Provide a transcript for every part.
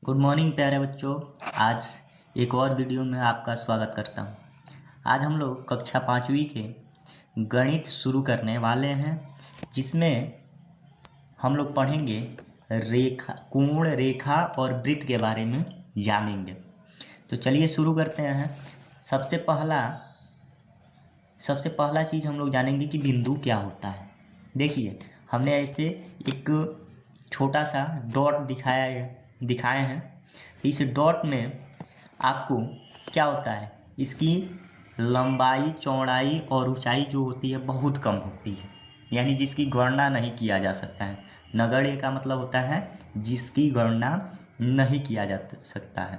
Good morning प्यारे बच्चों। आज एक और वीडियो में आपका स्वागत करता हूँ। आज हम लोग कक्षा 5वीं के गणित शुरू करने वाले हैं, जिसमें हम लोग पढ़ेंगे रेखा, कोण, रेखा और वृत्त के बारे में जानेंगे। तो चलिए शुरू करते हैं। सबसे पहला चीज़ हम लोग जानेंगे कि बिंदु क्या होता है। देखिए, हमने ऐसे एक छोटा सा डॉट दिखाए हैं। इस डॉट में आपको क्या होता है, इसकी लंबाई, चौड़ाई और ऊंचाई जो होती है बहुत कम होती है, यानी जिसकी गणना नहीं किया जा सकता है। नगण्य का मतलब होता है जिसकी गणना नहीं किया जा सकता है।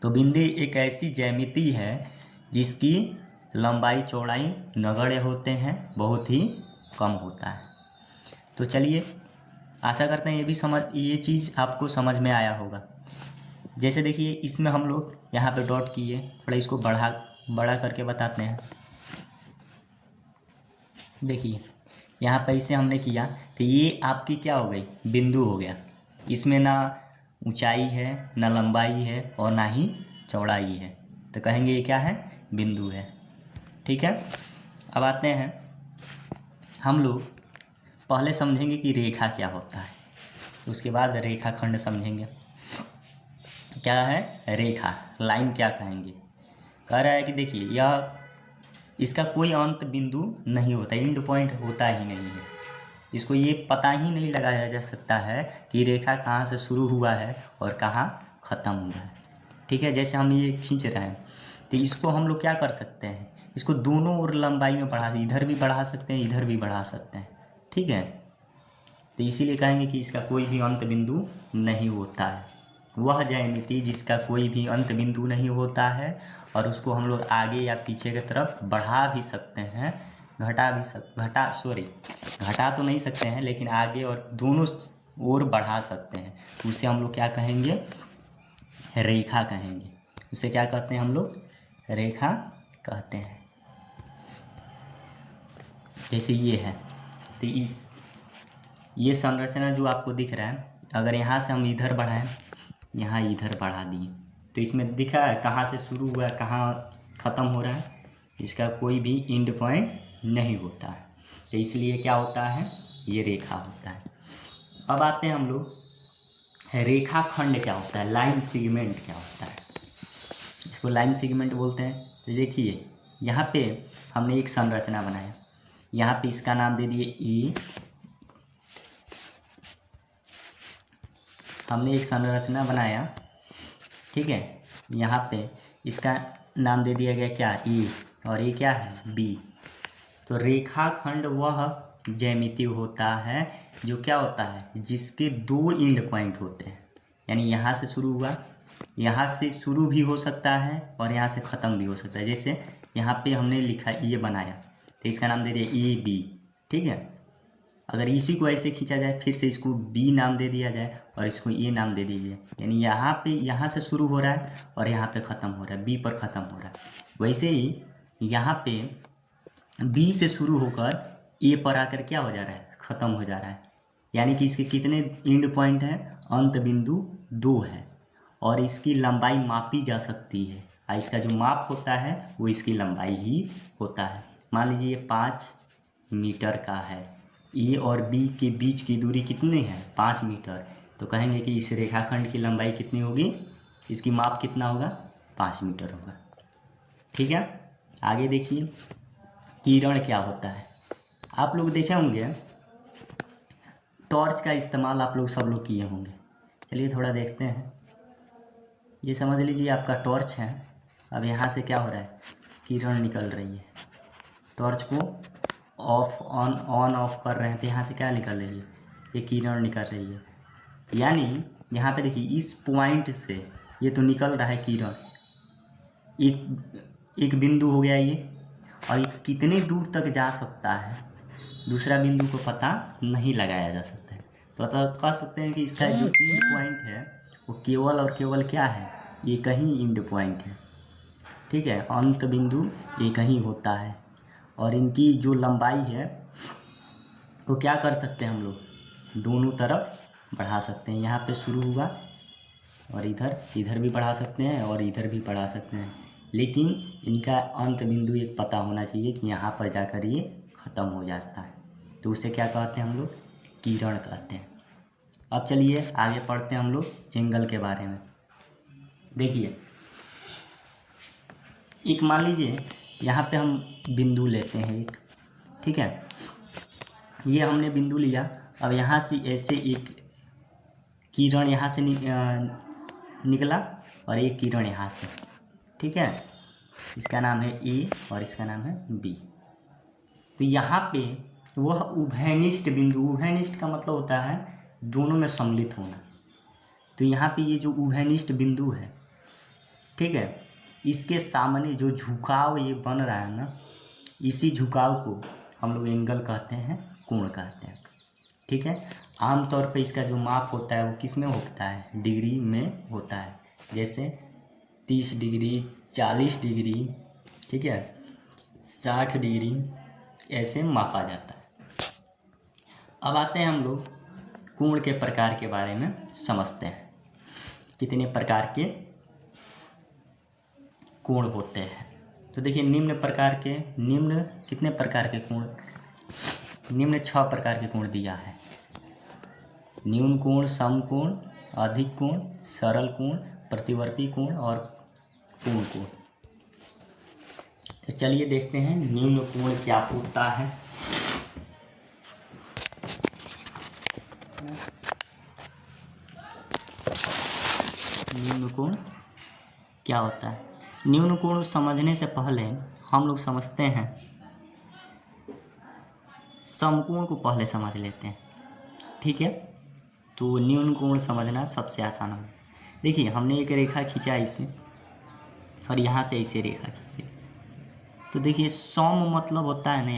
तो बिंदु एक ऐसी ज्यामिति है जिसकी लंबाई, चौड़ाई नगण्य होते हैं, बहुत ही कम होता है। तो चलिए, आशा करते हैं ये चीज़ आपको समझ में आया होगा। जैसे देखिए, इसमें हम लोग यहाँ पे डॉट किए, थोड़ा इसको बड़ा करके बताते हैं। देखिए, यहाँ पे इसे हमने किया तो ये आपकी क्या हो गई, बिंदु हो गया। इसमें ना ऊंचाई है, ना लंबाई है और ना ही चौड़ाई है, तो कहेंगे ये क्या है, बिंदु है। ठीक है। अब आते हैं, हम लोग पहले समझेंगे कि रेखा क्या होता है, उसके बाद रेखाखंड समझेंगे। क्या है रेखा, लाइन क्या कहेंगे। कह रहा है कि देखिए, यह इसका कोई अंत बिंदु नहीं होता, एंड पॉइंट होता ही नहीं है। इसको ये पता ही नहीं लगाया जा सकता है कि रेखा कहाँ से शुरू हुआ है और कहाँ ख़त्म हुआ है। ठीक है। जैसे हम ये खींच रहे हैं तो इसको हम लोग क्या कर सकते हैं, इसको दोनों ओर लंबाई में बढ़ा, इधर भी बढ़ा सकते हैं, इधर भी बढ़ा सकते हैं। ठीक है। तो इसीलिए कहेंगे कि इसका कोई भी अंत बिंदु नहीं होता है। वह ज्यामिति जिसका कोई भी अंत बिंदु नहीं होता है और उसको हम लोग आगे या पीछे की तरफ बढ़ा भी सकते हैं, घटा तो नहीं सकते हैं, लेकिन आगे और दोनों ओर बढ़ा सकते हैं। तो उसे हम लोग क्या कहेंगे, रेखा कहेंगे। उसे क्या कहते हैं हम लोग, रेखा कहते हैं। जैसे ये है, तो ये संरचना जो आपको दिख रहा है, अगर यहाँ से हम इधर बढ़ाएं, यहाँ इधर बढ़ा दिए, तो इसमें दिखा है कहाँ से शुरू हुआ है, कहाँ ख़त्म हो रहा है। इसका कोई भी एंड पॉइंट नहीं होता है, तो इसलिए क्या होता है, ये रेखा होता है। अब आते हैं हम लोग, रेखाखंड क्या होता है, लाइन सेगमेंट क्या होता है। इसको लाइन सेगमेंट बोलते हैं। तो देखिए, यहाँ पे हमने एक संरचना बनाया, यहाँ पे इसका नाम दे दिए ई। हमने एक संरचना बनाया, ठीक है। यहाँ पे इसका नाम दे दिया गया क्या, ई, और ये क्या है, बी। तो रेखाखंड वह ज्यामिति होता है जो क्या होता है, जिसके दो एंड पॉइंट होते हैं। यानी यहाँ से शुरू हुआ, यहाँ से शुरू भी हो सकता है और यहाँ से ख़त्म भी हो सकता है। जैसे यहाँ पे हमने लिखा, ये बनाया, तो इसका नाम दे दिया ई बी। ठीक है। अगर इसी को ऐसे खींचा जाए, फिर से इसको बी नाम दे दिया जाए और इसको ए नाम दे दीजिए, यानी यहाँ पे, यहाँ से शुरू हो रहा है और यहाँ पे ख़त्म हो रहा है, बी पर ख़त्म हो रहा है। वैसे ही यहाँ पे बी से शुरू होकर ए पर आकर क्या हो जा रहा है, ख़त्म हो जा रहा है। यानी कि इसके कितने एंड पॉइंट हैं, अंत बिंदु 2 है, और इसकी लंबाई मापी जा सकती है। और इसका जो माप होता है वो इसकी लंबाई ही होता है। मान लीजिए ये 5 मीटर का है, ए और बी के बीच की दूरी कितनी है, 5 मीटर। तो कहेंगे कि इस रेखाखंड की लंबाई कितनी होगी, इसकी माप कितना होगा, 5 मीटर होगा। ठीक है। आगे देखिए, किरण क्या होता है। आप लोग देखे होंगे, टॉर्च का इस्तेमाल आप लोग सब लोग किए होंगे। चलिए थोड़ा देखते हैं। ये समझ लीजिए आपका टॉर्च है। अब यहाँ से क्या हो रहा है, किरण निकल रही है। टॉर्च को ऑन ऑफ कर रहे हैं, तो यहाँ से क्या निकल रही है, ये किरण निकल रही है। यानी यहाँ पे देखिए, इस पॉइंट से ये तो निकल रहा है किरण, एक बिंदु हो गया ये, और ये कितने दूर तक जा सकता है, दूसरा बिंदु को पता नहीं लगाया जा सकता है। तो कह सकते हैं कि इसका जो एंड पॉइंट है वो केवल और केवल क्या है, एक ही एंड पॉइंट है। ठीक है। अंत बिंदु एक ही होता है, और इनकी जो लंबाई है वो क्या कर सकते हैं हम लोग, दोनों तरफ बढ़ा सकते हैं। यहाँ पे शुरू हुआ और इधर इधर भी पढ़ा सकते हैं और इधर भी पढ़ा सकते हैं, लेकिन इनका अंत बिंदु एक पता होना चाहिए कि यहाँ पर जाकर ये ख़त्म हो जाता है। तो उसे क्या कहते हैं हम लोग? किरण कहते हैं। अब चलिए आगे पढ़ते हैं हम लोग एंगल के बारे में। देखिए, एक मान लीजिए यहाँ पे हम बिंदु लेते हैं एक, ठीक है, ये हमने बिंदु लिया। अब यहाँ से ऐसे एक किरण यहाँ से निकला और एक किरण यहाँ से, ठीक है, इसका नाम है ए और इसका नाम है बी। तो यहाँ पे वह उभयनिष्ठ बिंदु, उभयनिष्ठ का मतलब होता है दोनों में सम्मिलित होना। तो यहाँ पे ये जो उभयनिष्ठ बिंदु है, ठीक है, इसके सामने जो झुकाव ये बन रहा है ना, इसी झुकाव को हम लोग एंगल कहते हैं, कोण कहते हैं, ठीक है। आमतौर पे इसका जो माप होता है वो किस में होता है? डिग्री में होता है। जैसे 30 डिग्री, 40 डिग्री, ठीक है, 60 डिग्री, ऐसे मापा जाता है। अब आते हैं हम लोग कोण के प्रकार के बारे में समझते हैं। कितने प्रकार के कोण होते हैं? तो देखिए, निम्न कितने प्रकार के कोण? निम्न 6 प्रकार के कोण दिया है। न्यून कोण, समकोण, अधिक कोण, सरल कोण, प्रतिवर्ती कोण और पूर्ण कोण। तो चलिए देखते हैं न्यून कोण क्या होता है। न्यून कोण क्या होता है? न्यून कोण समझने से पहले हम लोग समझते हैं, समकोण को पहले समझ लेते हैं, ठीक है। तो न्यून कोण समझना सबसे आसान है। देखिए, हमने एक रेखा खींचा इसे और यहाँ से ऐसे रेखा खींची। तो देखिए, सम मतलब होता है ना,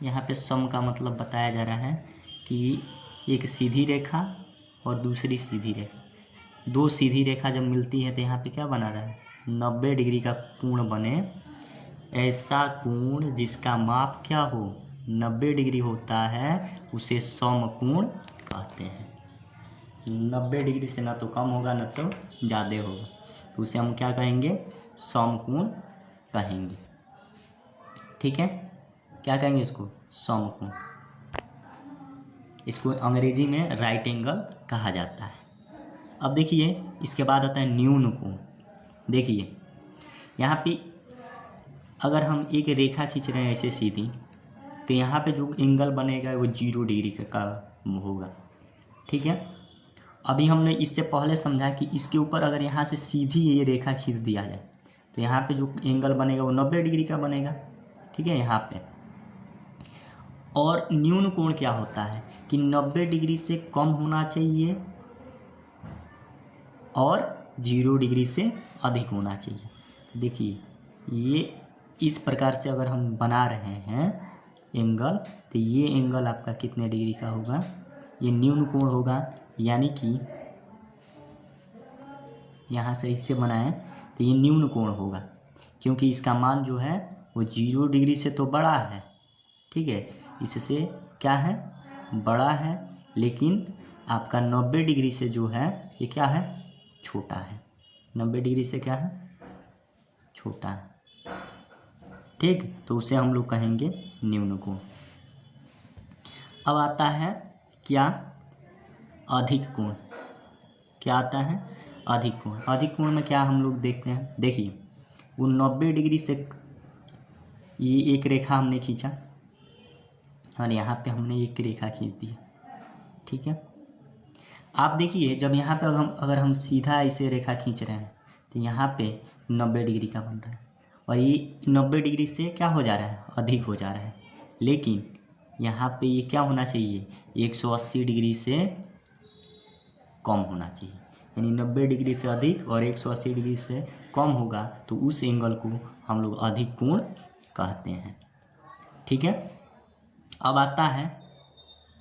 यहाँ पे सम का मतलब बताया जा रहा है कि एक सीधी रेखा और दूसरी सीधी रेखा, 2 सीधी रेखा जब मिलती है तो यहाँ पे क्या बना रहा है? 90 डिग्री का कोण बने। ऐसा कोण जिसका माप क्या हो? 90 डिग्री होता है, उसे समकोण कहते हैं। 90 डिग्री से ना तो कम होगा ना तो ज़्यादा होगा, तो उसे हम क्या कहेंगे? समकोण कहेंगे, ठीक है। क्या कहेंगे इसको? समकोण। इसको अंग्रेजी में राइट एंगल कहा जाता है। अब देखिए, इसके बाद आता है न्यून कोण। देखिए, यहाँ पे अगर हम एक रेखा खींच रहे हैं ऐसे सीधी, तो यहाँ पे जो एंगल बनेगा वो 0 डिग्री का होगा, ठीक है। अभी हमने इससे पहले समझा कि इसके ऊपर अगर यहाँ से सीधी ये रेखा खींच दिया जाए तो यहाँ पे जो एंगल बनेगा वो 90 डिग्री का बनेगा, ठीक है, यहाँ पे। और न्यून कोण क्या होता है कि 90 डिग्री से कम होना चाहिए और 0 डिग्री से अधिक होना चाहिए। देखिए, ये इस प्रकार से अगर हम बना रहे हैं एंगल, तो ये एंगल आपका कितने डिग्री का होगा? ये न्यून कोण होगा। यानी कि यहाँ से इससे बनाएं तो ये न्यून कोण होगा, क्योंकि इसका मान जो है वो 0 डिग्री से तो बड़ा है, ठीक है, इससे क्या है? बड़ा है। लेकिन आपका 90 डिग्री से जो है ये क्या है? छोटा है। 90 डिग्री से क्या है? छोटा है, ठीक। तो उसे हम लोग कहेंगे न्यून कोण। अब आता है क्या? अधिक कोण। क्या आता है? अधिक कोण। अधिक कोण में क्या हम लोग देखते हैं? देखिए, वो 90 डिग्री से ये एक रेखा हमने खींचा और यहाँ पे हमने एक रेखा खींच दी, ठीक है। आप देखिए, जब यहाँ पे अगर हम सीधा इसे रेखा खींच रहे हैं तो यहाँ पे 90 डिग्री का बन रहा है और ये 90 डिग्री से क्या हो जा रहा है? अधिक हो जा रहा है। लेकिन यहाँ पे ये क्या होना चाहिए? 180 डिग्री से कम होना चाहिए। यानी 90 डिग्री से अधिक और 180 डिग्री से कम होगा तो उस एंगल को हम लोग अधिक कोण कहते हैं, ठीक है। अब आता है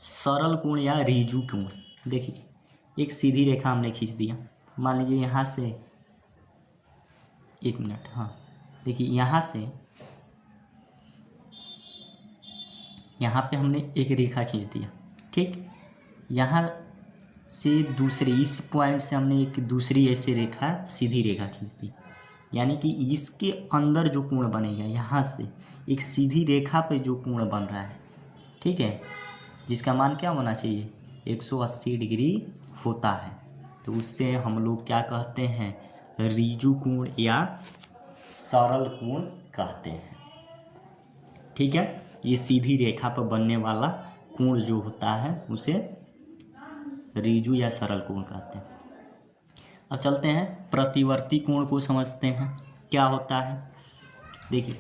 सरल कोण या ऋजु कोण। देखिए, एक सीधी रेखा हमने खींच दिया, मान लीजिए यहाँ से, एक मिनट, हाँ, देखिए यहाँ से यहाँ पे हमने एक रेखा खींच दिया, ठीक। यहाँ से दूसरे, इस पॉइंट से हमने एक दूसरी ऐसे रेखा, सीधी रेखा खींच दी, यानी कि इसके अंदर जो कोण बनेगा यहाँ से एक सीधी रेखा पे जो कोण बन रहा है, ठीक है, जिसका मान क्या होना चाहिए, 180 डिग्री होता है, तो उससे हम लोग क्या कहते हैं, ऋजु कोण या सरल कोण कहते हैं। ठीक है, ये सीधी रेखा पर बनने वाला कोण जो होता है उसे ऋजु या सरल कोण कहते हैं। अब चलते हैं प्रतिवर्ती कोण को समझते हैं क्या होता है। देखिए,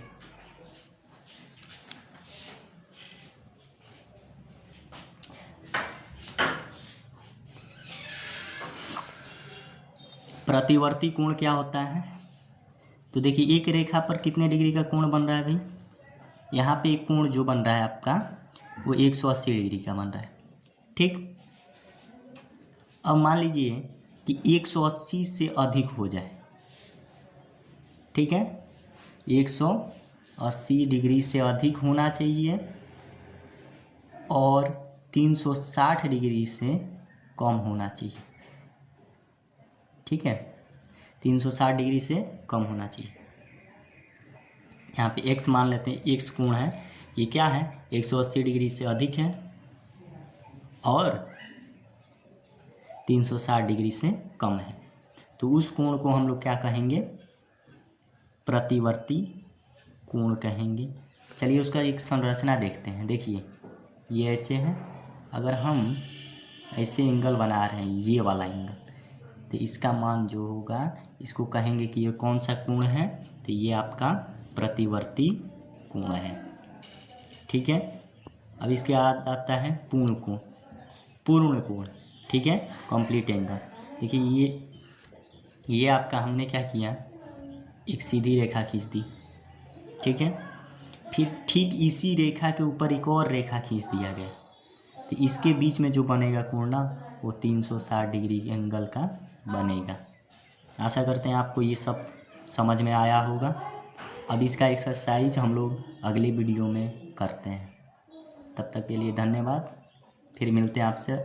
प्रतिवर्ती कोण क्या होता है, तो देखिए एक रेखा पर कितने डिग्री का कोण बन रहा है भाई, यहाँ पे एक कोण जो बन रहा है आपका वो 180 डिग्री का बन रहा है। ठीक, अब मान लीजिए कि 180 से अधिक हो जाए, ठीक है, 180 डिग्री से अधिक होना चाहिए और 360 डिग्री से कम होना चाहिए। ठीक है, 360 डिग्री से कम होना चाहिए। यहाँ पे x मान लेते हैं, x कोण है, ये क्या है, 180 डिग्री से अधिक है और 360 डिग्री से कम है, तो उस कोण को हम लोग क्या कहेंगे, प्रतिवर्ती कोण कहेंगे। चलिए उसका एक संरचना देखते हैं। देखिए ये ऐसे है, अगर हम ऐसे एंगल बना रहे हैं, ये वाला एंगल, तो इसका मान जो होगा इसको कहेंगे कि ये कौन सा कोण है, तो ये आपका प्रतिवर्ती कोण है। ठीक है, अब इसके बाद आता है पूर्ण कोण, पूर्ण कोण, ठीक है, कंप्लीट एंगल। देखिए ये आपका हमने क्या किया, एक सीधी रेखा खींच दी, ठीक है, फिर ठीक इसी रेखा के ऊपर एक और रेखा खींच दिया गया, तो इसके बीच में जो बनेगा कोण ना वो 360 डिग्री एंगल का बनेगा। आशा करते हैं आपको ये सब समझ में आया होगा। अब इसका एक्सरसाइज हम लोग अगले वीडियो में करते हैं। तब तक के लिए धन्यवाद, फिर मिलते हैं आपसे